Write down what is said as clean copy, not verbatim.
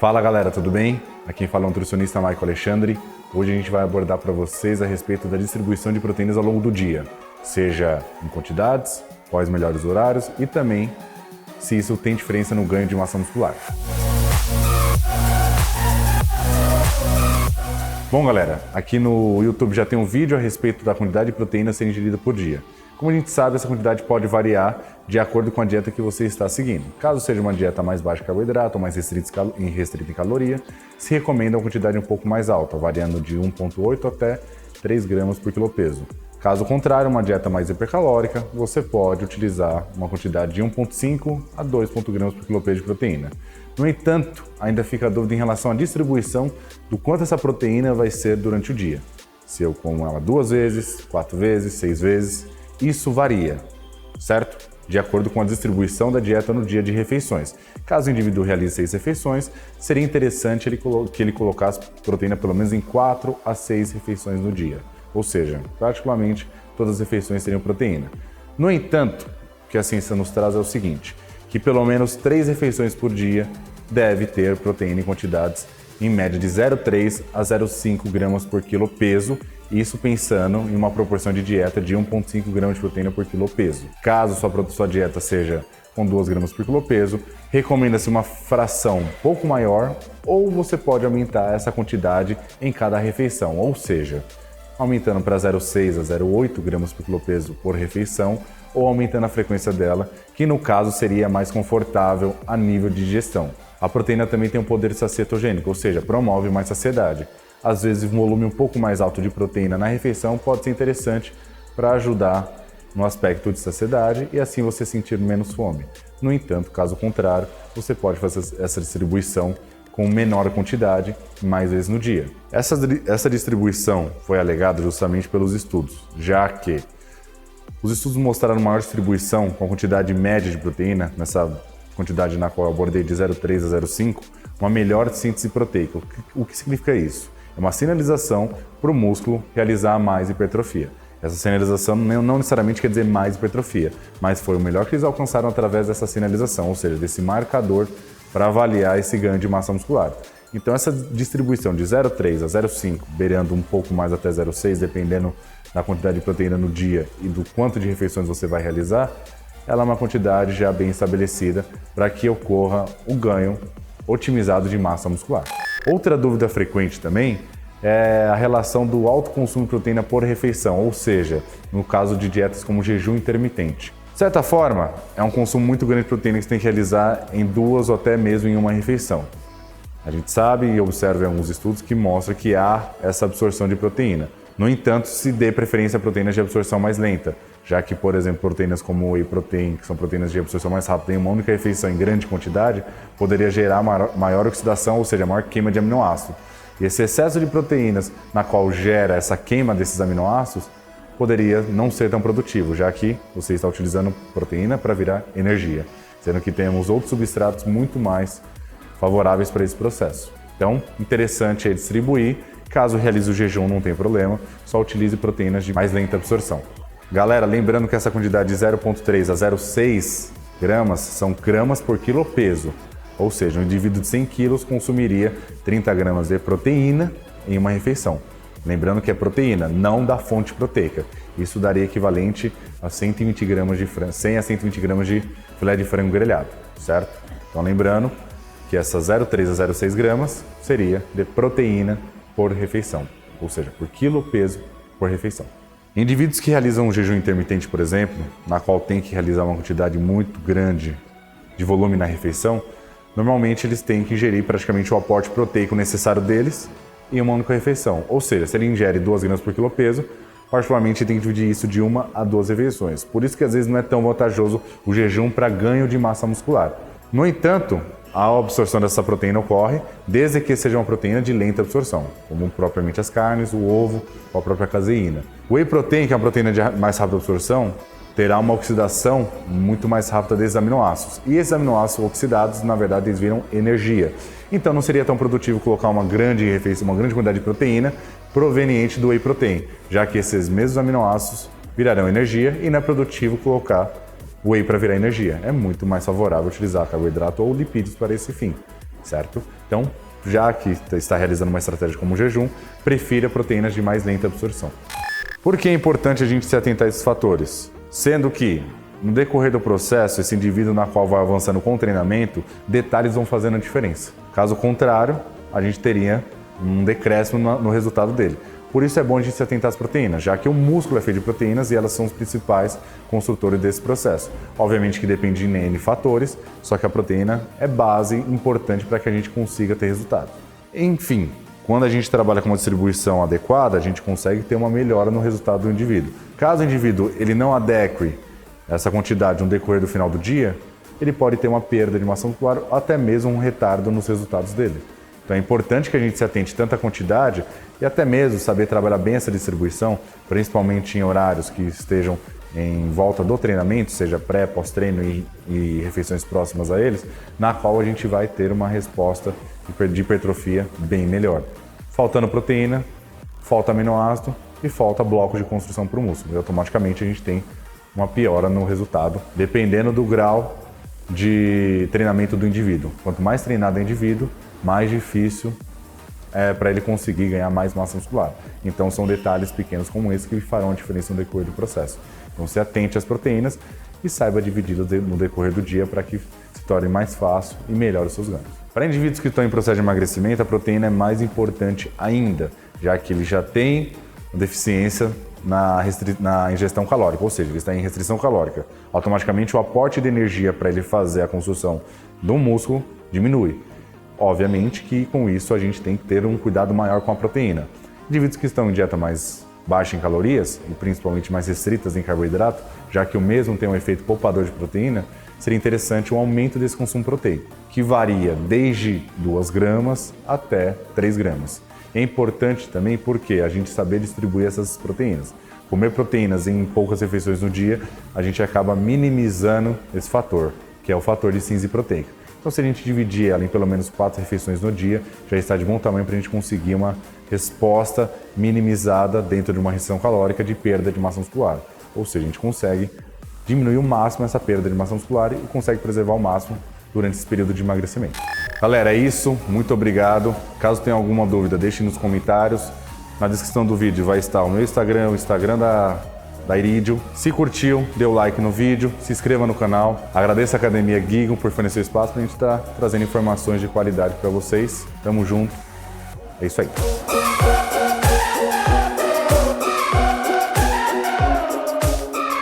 Fala galera, tudo bem? Aqui quem fala é o nutricionista Michael Alexandre. Hoje a gente vai abordar para vocês a respeito da distribuição de proteínas ao longo do dia, seja em quantidades, quais melhores horários e também se isso tem diferença no ganho de massa muscular. Bom galera, aqui no YouTube já tem um vídeo a respeito da quantidade de proteína a ser ingerida por dia. Como a gente sabe, essa quantidade pode variar de acordo com a dieta que você está seguindo. Caso seja uma dieta mais baixa em carboidrato ou mais restrita em caloria, se recomenda uma quantidade um pouco mais alta, variando de 1,8 até 3 gramas por quilo peso. Caso contrário, uma dieta mais hipercalórica, você pode utilizar uma quantidade de 1,5 a 2 gramas por quilo peso de proteína. No entanto, ainda fica a dúvida em relação à distribuição do quanto essa proteína vai ser durante o dia. Se eu como ela 2 vezes, 4 vezes, 6 vezes, isso varia, certo? De acordo com a distribuição da dieta no dia de refeições. Caso o indivíduo realize 6 refeições, seria interessante que ele colocasse proteína pelo menos em 4 a 6 refeições no dia. Ou seja, praticamente todas as refeições teriam proteína. No entanto, o que a ciência nos traz é o seguinte, que pelo menos 3 refeições por dia deve ter proteína em quantidades em média de 0,3 a 0,5 gramas por quilo peso, isso pensando em uma proporção de dieta de 1,5 gramas de proteína por quilo peso. Caso sua dieta seja com 2 gramas por quilo peso, recomenda-se uma fração um pouco maior ou você pode aumentar essa quantidade em cada refeição, ou seja, aumentando para 0,6 a 0,8 gramas por quilo peso por refeição ou aumentando a frequência dela, que no caso seria mais confortável a nível de digestão. A proteína também tem um poder sacietogênico, ou seja, promove mais saciedade. Às vezes, um volume um pouco mais alto de proteína na refeição pode ser interessante para ajudar no aspecto de saciedade e assim você sentir menos fome. No entanto, caso contrário, você pode fazer essa distribuição com menor quantidade, mais vezes no dia. Essa distribuição foi alegada justamente pelos estudos, já que os estudos mostraram maior distribuição com a quantidade média de proteína, nessa quantidade na qual eu abordei de 0,3 a 0,5, uma melhor síntese proteica. O que significa isso? É uma sinalização para o músculo realizar mais hipertrofia. Essa sinalização não necessariamente quer dizer mais hipertrofia, mas foi o melhor que eles alcançaram através dessa sinalização, ou seja, desse marcador para avaliar esse ganho de massa muscular. Então essa distribuição de 0,3 a 0,5, beirando um pouco mais até 0,6, dependendo da quantidade de proteína no dia e do quanto de refeições você vai realizar, ela é uma quantidade já bem estabelecida para que ocorra o ganho otimizado de massa muscular. Outra dúvida frequente também é a relação do alto consumo de proteína por refeição, ou seja, no caso de dietas como jejum intermitente. De certa forma, é um consumo muito grande de proteína que você tem que realizar em 2 ou até mesmo em uma refeição. A gente sabe e observa em alguns estudos que mostram que há essa absorção de proteína. No entanto, se dê preferência a proteínas de absorção mais lenta, já que, por exemplo, proteínas como o whey protein, que são proteínas de absorção mais rápida em uma única refeição em grande quantidade, poderia gerar maior oxidação, ou seja, maior queima de aminoácidos. E esse excesso de proteínas, na qual gera essa queima desses aminoácidos, poderia não ser tão produtivo, já que você está utilizando proteína para virar energia, sendo que temos outros substratos muito mais favoráveis para esse processo. Então, interessante é distribuir. Caso realize o jejum, não tem problema, só utilize proteínas de mais lenta absorção. Galera, lembrando que essa quantidade de 0,3 a 0,6 gramas são gramas por quilo peso, ou seja, um indivíduo de 100 quilos consumiria 30 gramas de proteína em uma refeição. Lembrando que é proteína, não da fonte proteica. Isso daria equivalente a 120 gramas de frango, 100 a 120 gramas de filé de frango grelhado, certo? Então lembrando que essa 0,3 a 0,6 gramas seria de proteína por refeição, ou seja, por quilo peso por refeição. Indivíduos que realizam um jejum intermitente, por exemplo, na qual tem que realizar uma quantidade muito grande de volume na refeição, normalmente eles têm que ingerir praticamente o aporte proteico necessário deles em uma única refeição. Ou seja, se ele ingere 2 gramas por quilo peso, particularmente tem que dividir isso de 1 a 2 refeições. Por isso que às vezes não é tão vantajoso o jejum para ganho de massa muscular. No entanto, a absorção dessa proteína ocorre desde que seja uma proteína de lenta absorção, como propriamente as carnes, o ovo ou a própria caseína. O whey protein, que é uma proteína de mais rápida absorção, terá uma oxidação muito mais rápida desses aminoácidos. E esses aminoácidos oxidados, na verdade, eles viram energia. Então não seria tão produtivo colocar uma grande refeição, uma grande quantidade de proteína proveniente do whey protein, já que esses mesmos aminoácidos virarão energia e não é produtivo colocar whey para virar energia. É muito mais favorável utilizar carboidrato ou lipídios para esse fim, certo? Então, já que está realizando uma estratégia como o jejum, prefira proteínas de mais lenta absorção. Por que é importante a gente se atentar a esses fatores? Sendo que, no decorrer do processo, esse indivíduo na qual vai avançando com o treinamento, detalhes vão fazendo a diferença. Caso contrário, a gente teria um decréscimo no resultado dele. Por isso é bom a gente se atentar às proteínas, já que o músculo é feito de proteínas e elas são os principais construtores desse processo. Obviamente que depende de N fatores, só que a proteína é base importante para que a gente consiga ter resultado. Enfim, quando a gente trabalha com uma distribuição adequada, a gente consegue ter uma melhora no resultado do indivíduo. Caso o indivíduo ele não adeque essa quantidade no decorrer do final do dia, ele pode ter uma perda de massa muscular ou até mesmo um retardo nos resultados dele. Então é importante que a gente se atente tanto à quantidade e até mesmo saber trabalhar bem essa distribuição, principalmente em horários que estejam em volta do treinamento, seja pré, pós-treino e refeições próximas a eles, na qual a gente vai ter uma resposta de hipertrofia bem melhor. Faltando proteína, falta aminoácido e falta bloco de construção para o músculo. E automaticamente a gente tem uma piora no resultado, dependendo do grau de treinamento do indivíduo. Quanto mais treinado é o indivíduo, mais difícil é para ele conseguir ganhar mais massa muscular. Então são detalhes pequenos como esse que farão a diferença no decorrer do processo. Então se atente às proteínas e saiba dividi-las no decorrer do dia para que se torne mais fácil e melhore os seus ganhos. Para indivíduos que estão em processo de emagrecimento, a proteína é mais importante ainda, já que ele já tem deficiência na ingestão calórica, ou seja, ele está em restrição calórica. Automaticamente o aporte de energia para ele fazer a construção do músculo diminui. Obviamente que com isso a gente tem que ter um cuidado maior com a proteína. Indivíduos que estão em dieta mais baixa em calorias e principalmente mais restritas em carboidrato, já que o mesmo tem um efeito poupador de proteína, seria interessante um aumento desse consumo proteico, que varia desde 2 gramas até 3 gramas. É importante também porque a gente saber distribuir essas proteínas. Comer proteínas em poucas refeições no dia, a gente acaba minimizando esse fator, que é o fator de síntese proteica. Então, se a gente dividir ela em pelo menos 4 refeições no dia, já está de bom tamanho para a gente conseguir uma resposta minimizada dentro de uma restrição calórica de perda de massa muscular. Ou seja, a gente consegue diminuir o máximo essa perda de massa muscular e consegue preservar o máximo durante esse período de emagrecimento. Galera, é isso. Muito obrigado. Caso tenha alguma dúvida, deixe nos comentários. Na descrição do vídeo vai estar o meu Instagram, o Instagram da Iridium. Se curtiu, dê o like no vídeo, se inscreva no canal. Agradeço a Academia Gigon por fornecer o espaço para a gente estar trazendo informações de qualidade para vocês. Tamo junto. É isso aí.